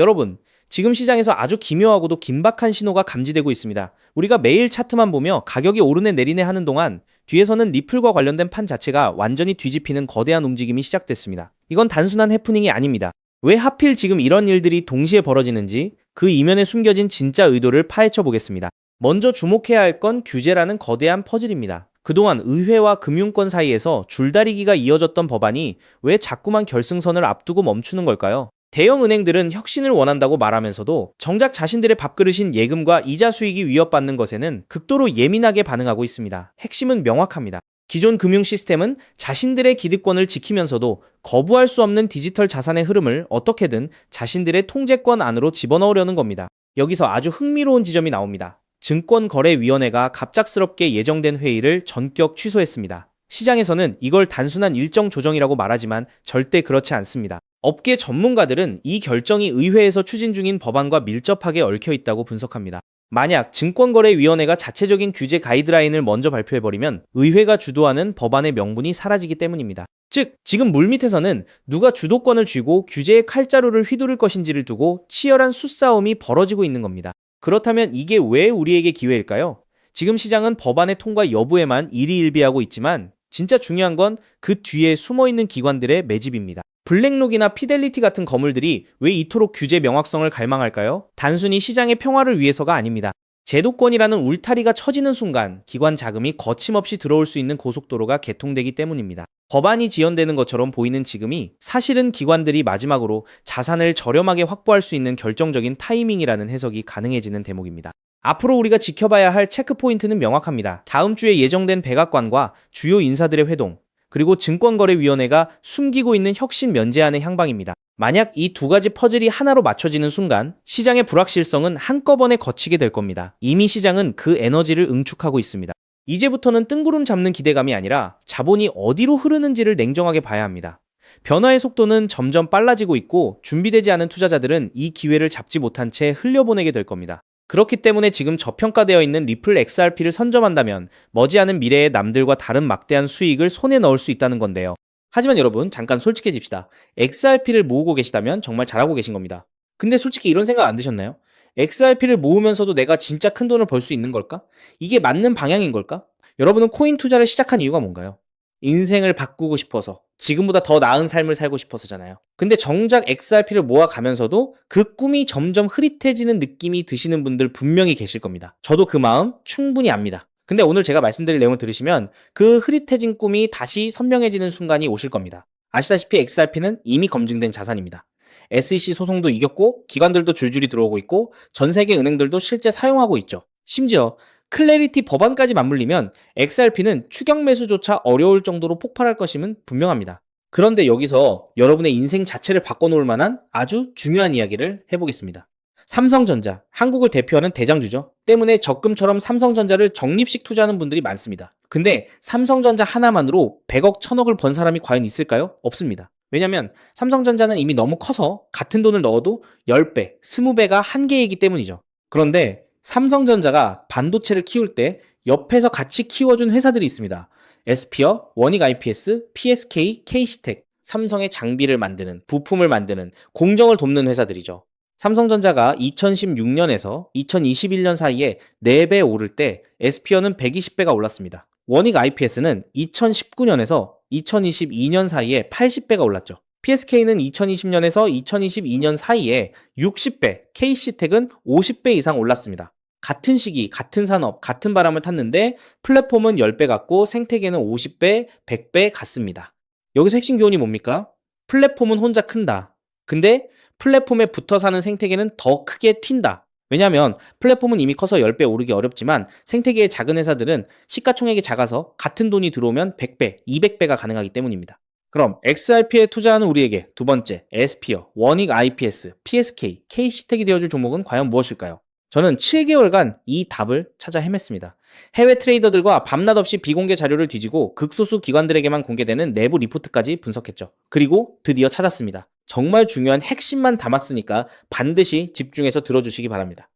여러분, 지금 시장에서 아주 기묘하고도 긴박한 신호가 감지되고 있습니다. 우리가 매일 차트만 보며 가격이 오르네 내리네 하는 동안 뒤에서는 리플과 관련된 판 자체가 완전히 뒤집히는 거대한 움직임이 시작됐습니다. 이건 단순한 해프닝이 아닙니다. 왜 하필 지금 이런 일들이 동시에 벌어지는지 그 이면에 숨겨진 진짜 의도를 파헤쳐 보겠습니다. 먼저 주목해야 할 건 규제라는 거대한 퍼즐입니다. 그동안 의회와 금융권 사이에서 줄다리기가 이어졌던 법안이 왜 자꾸만 결승선을 앞두고 멈추는 걸까요? 대형 은행들은 혁신을 원한다고 말하면서도 정작 자신들의 밥그릇인 예금과 이자 수익이 위협받는 것에는 극도로 예민하게 반응하고 있습니다. 핵심은 명확합니다. 기존 금융 시스템은 자신들의 기득권을 지키면서도 거부할 수 없는 디지털 자산의 흐름을 어떻게든 자신들의 통제권 안으로 집어넣으려는 겁니다. 여기서 아주 흥미로운 지점이 나옵니다. 증권거래위원회가 갑작스럽게 예정된 회의를 전격 취소했습니다. 시장에서는 이걸 단순한 일정 조정이라고 말하지만 절대 그렇지 않습니다. 업계 전문가들은 이 결정이 의회에서 추진 중인 법안과 밀접하게 얽혀 있다고 분석합니다. 만약 증권거래위원회가 자체적인 규제 가이드라인을 먼저 발표해버리면 의회가 주도하는 법안의 명분이 사라지기 때문입니다. 즉, 지금 물밑에서는 누가 주도권을 쥐고 규제의 칼자루를 휘두를 것인지를 두고 치열한 수싸움이 벌어지고 있는 겁니다. 그렇다면 이게 왜 우리에게 기회일까요? 지금 시장은 법안의 통과 여부에만 일희일비하고 있지만 진짜 중요한 건 그 뒤에 숨어있는 기관들의 매집입니다. 블랙록이나 피델리티 같은 거물들이 왜 이토록 규제 명확성을 갈망할까요? 단순히 시장의 평화를 위해서가 아닙니다. 제도권이라는 울타리가 처지는 순간 기관 자금이 거침없이 들어올 수 있는 고속도로가 개통되기 때문입니다. 법안이 지연되는 것처럼 보이는 지금이 사실은 기관들이 마지막으로 자산을 저렴하게 확보할 수 있는 결정적인 타이밍이라는 해석이 가능해지는 대목입니다. 앞으로 우리가 지켜봐야 할 체크포인트는 명확합니다. 다음 주에 예정된 백악관과 주요 인사들의 회동, 그리고 증권거래위원회가 숨기고 있는 혁신 면제안의 향방입니다. 만약 이 두 가지 퍼즐이 하나로 맞춰지는 순간 시장의 불확실성은 한꺼번에 걷히게 될 겁니다. 이미 시장은 그 에너지를 응축하고 있습니다. 이제부터는 뜬구름 잡는 기대감이 아니라 자본이 어디로 흐르는지를 냉정하게 봐야 합니다. 변화의 속도는 점점 빨라지고 있고 준비되지 않은 투자자들은 이 기회를 잡지 못한 채 흘려보내게 될 겁니다. 그렇기 때문에 지금 저평가되어 있는 리플 XRP를 선점한다면 머지않은 미래에 남들과 다른 막대한 수익을 손에 넣을 수 있다는 건데요. 하지만 여러분, 잠깐 솔직해집시다. XRP를 모으고 계시다면 정말 잘하고 계신 겁니다. 근데 솔직히 이런 생각 안 드셨나요? XRP를 모으면서도 내가 진짜 큰 돈을 벌 수 있는 걸까? 이게 맞는 방향인 걸까? 여러분은 코인 투자를 시작한 이유가 뭔가요? 인생을 바꾸고 싶어서, 지금보다 더 나은 삶을 살고 싶어서잖아요. 근데 정작 XRP를 모아가면서도 그 꿈이 점점 흐릿해지는 느낌이 드시는 분들 분명히 계실 겁니다. 저도 그 마음 충분히 압니다. 근데 오늘 제가 말씀드릴 내용을 들으시면 그 흐릿해진 꿈이 다시 선명해지는 순간이 오실 겁니다. 아시다시피 XRP는 이미 검증된 자산입니다. SEC 소송도 이겼고 기관들도 줄줄이 들어오고 있고 전 세계 은행들도 실제 사용하고 있죠. 심지어 클래리티 법안까지 맞물리면 XRP는 추격 매수조차 어려울 정도로 폭발할 것임은 분명합니다. 그런데 여기서 여러분의 인생 자체를 바꿔놓을 만한 아주 중요한 이야기를 해보겠습니다. 삼성전자, 한국을 대표하는 대장주죠. 때문에 적금처럼 삼성전자를 적립식 투자하는 분들이 많습니다. 근데 삼성전자 하나만으로 100억, 1000억을 번 사람이 과연 있을까요? 없습니다. 왜냐면 삼성전자는 이미 너무 커서 같은 돈을 넣어도 10배, 20배가 한계이기 때문이죠. 그런데 삼성전자가 반도체를 키울 때 옆에서 같이 키워준 회사들이 있습니다. 에스피어, 원익 IPS, PSK, K시텍, 삼성의 장비를 만드는, 부품을 만드는, 공정을 돕는 회사들이죠. 삼성전자가 2016년에서 2021년 사이에 4배 오를 때 에스피어는 120배가 올랐습니다. 원익 IPS는 2019년에서 2022년 사이에 80배가 올랐죠. PSK는 2020년에서 2022년 사이에 60배, K시텍은 50배 이상 올랐습니다. 같은 시기, 같은 산업, 같은 바람을 탔는데 플랫폼은 10배 같고 생태계는 50배, 100배 같습니다. 여기서 핵심 교훈이 뭡니까? 플랫폼은 혼자 큰다. 근데 플랫폼에 붙어 사는 생태계는 더 크게 튄다. 왜냐하면 플랫폼은 이미 커서 10배 오르기 어렵지만 생태계의 작은 회사들은 시가총액이 작아서 같은 돈이 들어오면 100배, 200배가 가능하기 때문입니다. 그럼 XRP에 투자하는 우리에게 두 번째, 에스피어, 원익 IPS, PSK, K시텍이 되어줄 종목은 과연 무엇일까요? 저는 7개월간 이 답을 찾아 헤맸습니다. 해외 트레이더들과 밤낮 없이 비공개 자료를 뒤지고 극소수 기관들에게만 공개되는 내부 리포트까지 분석했죠. 그리고 드디어 찾았습니다. 정말 중요한 핵심만 담았으니까 반드시 집중해서 들어주시기 바랍니다.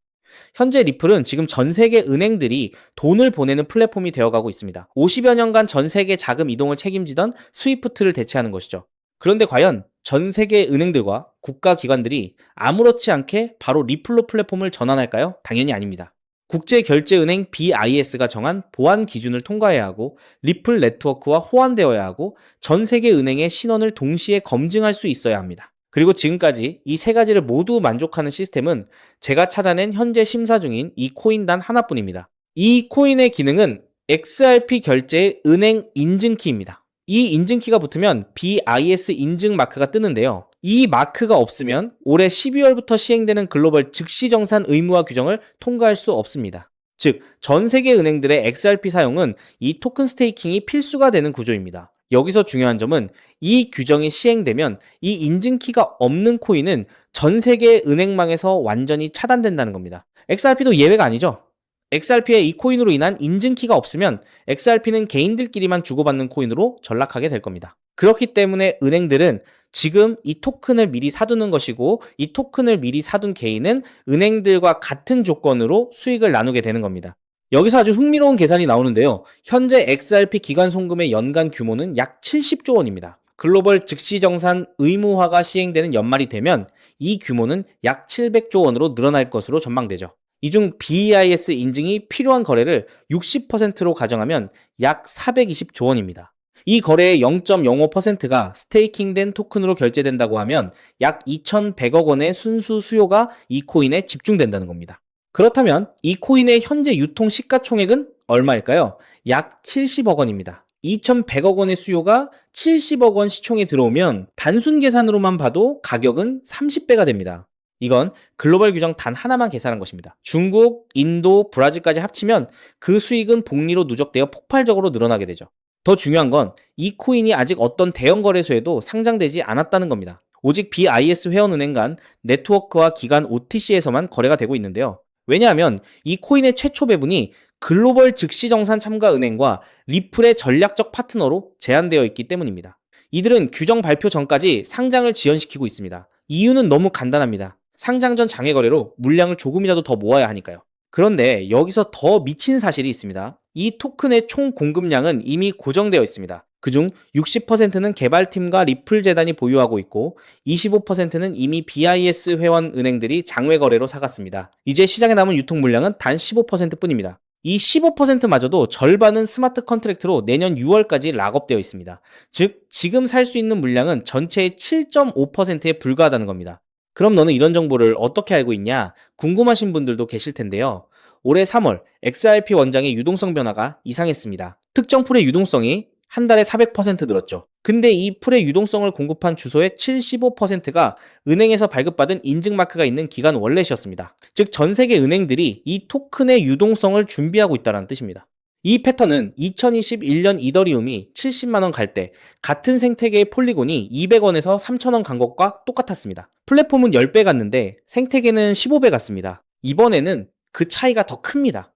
현재 리플은 지금 전 세계 은행들이 돈을 보내는 플랫폼이 되어가고 있습니다. 50여 년간 전 세계 자금 이동을 책임지던 스위프트를 대체하는 것이죠. 그런데 과연 전 세계 은행들과 국가기관들이 아무렇지 않게 바로 리플로 플랫폼을 전환할까요? 당연히 아닙니다. 국제결제은행 BIS가 정한 보안 기준을 통과해야 하고 리플 네트워크와 호환되어야 하고 전 세계 은행의 신원을 동시에 검증할 수 있어야 합니다. 그리고 지금까지 이 세 가지를 모두 만족하는 시스템은 제가 찾아낸 현재 심사 중인 이 코인 단 하나뿐입니다. 이 코인의 기능은 XRP 결제의 은행 인증키입니다. 이 인증키가 붙으면 BIS 인증 마크가 뜨는데요. 이 마크가 없으면 올해 12월부터 시행되는 글로벌 즉시정산 의무화 규정을 통과할 수 없습니다. 즉, 전 세계 은행들의 XRP 사용은 이 토큰 스테이킹이 필수가 되는 구조입니다. 여기서 중요한 점은 이 규정이 시행되면 이 인증키가 없는 코인은 전 세계 은행망에서 완전히 차단된다는 겁니다. XRP도 예외가 아니죠. XRP의 이 코인으로 인한 인증키가 없으면 XRP는 개인들끼리만 주고받는 코인으로 전락하게 될 겁니다. 그렇기 때문에 은행들은 지금 이 토큰을 미리 사두는 것이고 이 토큰을 미리 사둔 개인은 은행들과 같은 조건으로 수익을 나누게 되는 겁니다. 여기서 아주 흥미로운 계산이 나오는데요. 현재 XRP 기관 송금의 연간 규모는 약 70조 원입니다. 글로벌 즉시정산 의무화가 시행되는 연말이 되면 이 규모는 약 700조 원으로 늘어날 것으로 전망되죠. 이 중 BIS 인증이 필요한 거래를 60%로 가정하면 약 420조 원입니다. 이 거래의 0.05%가 스테이킹된 토큰으로 결제된다고 하면 약 2,100억 원의 순수 수요가 이 코인에 집중된다는 겁니다. 그렇다면 이 코인의 현재 유통 시가총액은 얼마일까요? 약 70억 원입니다. 2,100억 원의 수요가 70억 원 시총에 들어오면 단순 계산으로만 봐도 가격은 30배가 됩니다. 이건 글로벌 규정 단 하나만 계산한 것입니다. 중국, 인도, 브라질까지 합치면 그 수익은 복리로 누적되어 폭발적으로 늘어나게 되죠. 더 중요한 건 이 코인이 아직 어떤 대형 거래소에도 상장되지 않았다는 겁니다. 오직 BIS 회원은행 간 네트워크와 기관 OTC에서만 거래가 되고 있는데요. 왜냐하면 이 코인의 최초 배분이 글로벌 즉시정산 참가 은행과 리플의 전략적 파트너로 제한되어 있기 때문입니다. 이들은 규정 발표 전까지 상장을 지연시키고 있습니다. 이유는 너무 간단합니다. 상장 전 장외 거래로 물량을 조금이라도 더 모아야 하니까요. 그런데 여기서 더 미친 사실이 있습니다. 이 토큰의 총 공급량은 이미 고정되어 있습니다. 그중 60%는 개발팀과 리플 재단이 보유하고 있고 25%는 이미 BIS 회원 은행들이 장외 거래로 사갔습니다. 이제 시장에 남은 유통 물량은 단 15%뿐입니다. 이 15%마저도 절반은 스마트 컨트랙트로 내년 6월까지 락업되어 있습니다. 즉, 지금 살 수 있는 물량은 전체의 7.5%에 불과하다는 겁니다. 그럼 너는 이런 정보를 어떻게 알고 있냐? 궁금하신 분들도 계실 텐데요. 올해 3월 XRP 원장의 유동성 변화가 이상했습니다. 특정 풀의 유동성이 한 달에 400% 늘었죠. 근데 이 풀의 유동성을 공급한 주소의 75%가 은행에서 발급받은 인증마크가 있는 기관 월렛이었습니다. 즉, 전 세계 은행들이 이 토큰의 유동성을 준비하고 있다는 뜻입니다. 이 패턴은 2021년 이더리움이 70만원 갈 때 같은 생태계의 폴리곤이 200원에서 3,000원 간 것과 똑같았습니다. 플랫폼은 10배 갔는데 생태계는 15배 갔습니다. 이번에는 그 차이가 더 큽니다.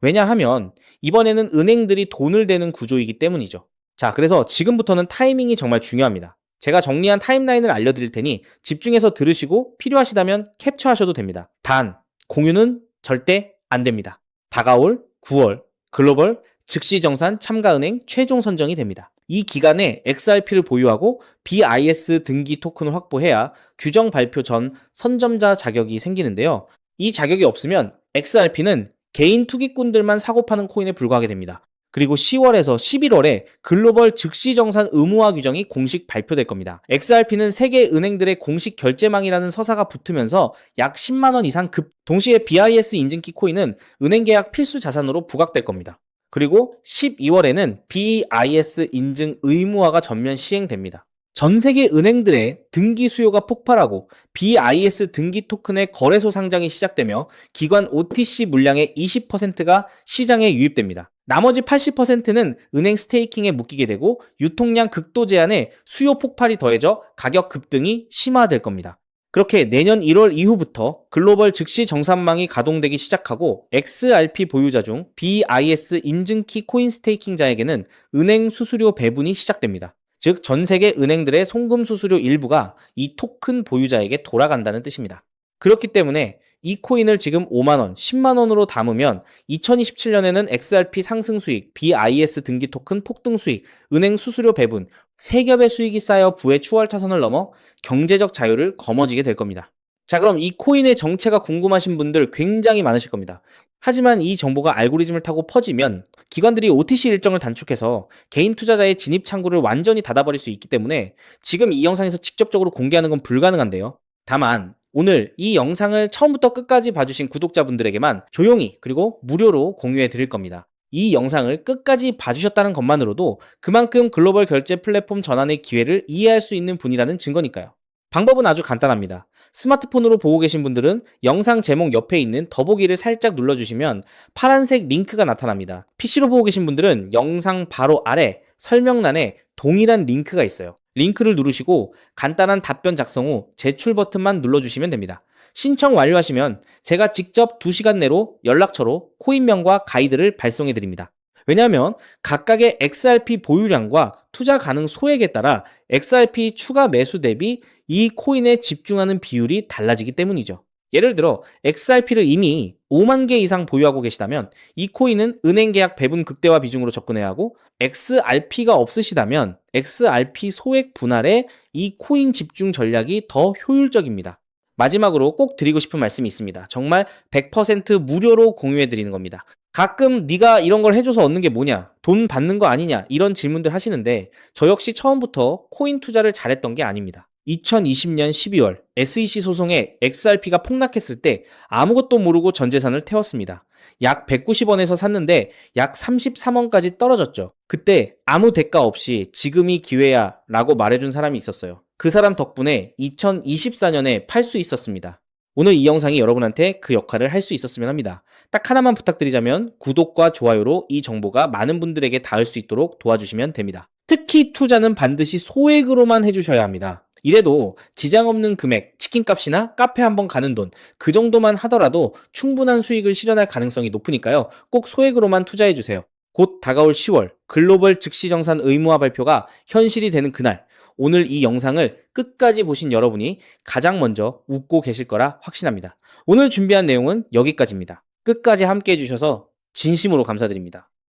왜냐하면 이번에는 은행들이 돈을 대는 구조이기 때문이죠. 자, 그래서 지금부터는 타이밍이 정말 중요합니다. 제가 정리한 타임라인을 알려드릴 테니 집중해서 들으시고 필요하시다면 캡처하셔도 됩니다. 단, 공유는 절대 안 됩니다. 다가올 9월 글로벌 즉시정산 참가은행 최종 선정이 됩니다. 이 기간에 XRP를 보유하고 BIS 등기 토큰을 확보해야 규정 발표 전 선점자 자격이 생기는데요. 이 자격이 없으면 XRP는 개인 투기꾼들만 사고 파는 코인에 불과하게 됩니다. 그리고 10월에서 11월에 글로벌 즉시정산 의무화 규정이 공식 발표될 겁니다. XRP는 세계 은행들의 공식 결제망이라는 서사가 붙으면서 약 10만원 이상 동시에 BIS 인증키 코인은 은행 계약 필수 자산으로 부각될 겁니다. 그리고 12월에는 BIS 인증 의무화가 전면 시행됩니다. 전 세계 은행들의 등기 수요가 폭발하고 BIS 등기 토큰의 거래소 상장이 시작되며 기관 OTC 물량의 20%가 시장에 유입됩니다. 나머지 80%는 은행 스테이킹에 묶이게 되고 유통량 극도 제한에 수요 폭발이 더해져 가격 급등이 심화될 겁니다. 그렇게 내년 1월 이후부터 글로벌 즉시 정산망이 가동되기 시작하고 XRP 보유자 중 BIS 인증키 코인 스테이킹자에게는 은행 수수료 배분이 시작됩니다. 즉, 전 세계 은행들의 송금 수수료 일부가 이 토큰 보유자에게 돌아간다는 뜻입니다. 그렇기 때문에 이 코인을 지금 5만원, 10만원으로 담으면 2027년에는 XRP 상승 수익, BIS 등기 토큰 폭등 수익, 은행 수수료 배분, 세겹의 수익이 쌓여 부의 추월 차선을 넘어 경제적 자유를 거머쥐게 될 겁니다. 자, 그럼 이 코인의 정체가 궁금하신 분들 굉장히 많으실 겁니다. 하지만 이 정보가 알고리즘을 타고 퍼지면 기관들이 OTC 일정을 단축해서 개인 투자자의 진입 창구를 완전히 닫아버릴 수 있기 때문에 지금 이 영상에서 직접적으로 공개하는 건 불가능한데요. 다만 오늘 이 영상을 처음부터 끝까지 봐주신 구독자분들에게만 조용히 그리고 무료로 공유해 드릴 겁니다. 이 영상을 끝까지 봐주셨다는 것만으로도 그만큼 글로벌 결제 플랫폼 전환의 기회를 이해할 수 있는 분이라는 증거니까요. 방법은 아주 간단합니다. 스마트폰으로 보고 계신 분들은 영상 제목 옆에 있는 더보기를 살짝 눌러주시면 파란색 링크가 나타납니다. PC로 보고 계신 분들은 영상 바로 아래 설명란에 동일한 링크가 있어요. 링크를 누르시고 간단한 답변 작성 후 제출 버튼만 눌러주시면 됩니다. 신청 완료하시면 제가 직접 2시간 내로 연락처로 코인명과 가이드를 발송해 드립니다. 왜냐하면 각각의 XRP 보유량과 투자 가능 소액에 따라 XRP 추가 매수 대비 이 코인에 집중하는 비율이 달라지기 때문이죠. 예를 들어 XRP를 이미 5만 개 이상 보유하고 계시다면 이 코인은 은행 계약 배분 극대화 비중으로 접근해야 하고, XRP가 없으시다면 XRP 소액 분할에 이 코인 집중 전략이 더 효율적입니다. 마지막으로 꼭 드리고 싶은 말씀이 있습니다. 정말 100% 무료로 공유해 드리는 겁니다. 가끔 네가 이런 걸 해줘서 얻는 게 뭐냐, 돈 받는 거 아니냐, 이런 질문들 하시는데 저 역시 처음부터 코인 투자를 잘했던 게 아닙니다. 2020년 12월 SEC 소송에 XRP가 폭락했을 때 아무것도 모르고 전 재산을 태웠습니다. 약 190원에서 샀는데 약 33원까지 떨어졌죠. 그때 아무 대가 없이 지금이 기회야 라고 말해준 사람이 있었어요. 그 사람 덕분에 2024년에 팔 수 있었습니다. 오늘 이 영상이 여러분한테 그 역할을 할 수 있었으면 합니다. 딱 하나만 부탁드리자면 구독과 좋아요로 이 정보가 많은 분들에게 닿을 수 있도록 도와주시면 됩니다. 특히 투자는 반드시 소액으로만 해주셔야 합니다. 이래도 지장 없는 금액, 치킨값이나 카페 한번 가는 돈, 그 정도만 하더라도 충분한 수익을 실현할 가능성이 높으니까요. 꼭 소액으로만 투자해주세요. 곧 다가올 10월 글로벌 즉시정산 의무화 발표가 현실이 되는 그날, 오늘 이 영상을 끝까지 보신 여러분이 가장 먼저 웃고 계실 거라 확신합니다. 오늘 준비한 내용은 여기까지입니다. 끝까지 함께 해주셔서 진심으로 감사드립니다.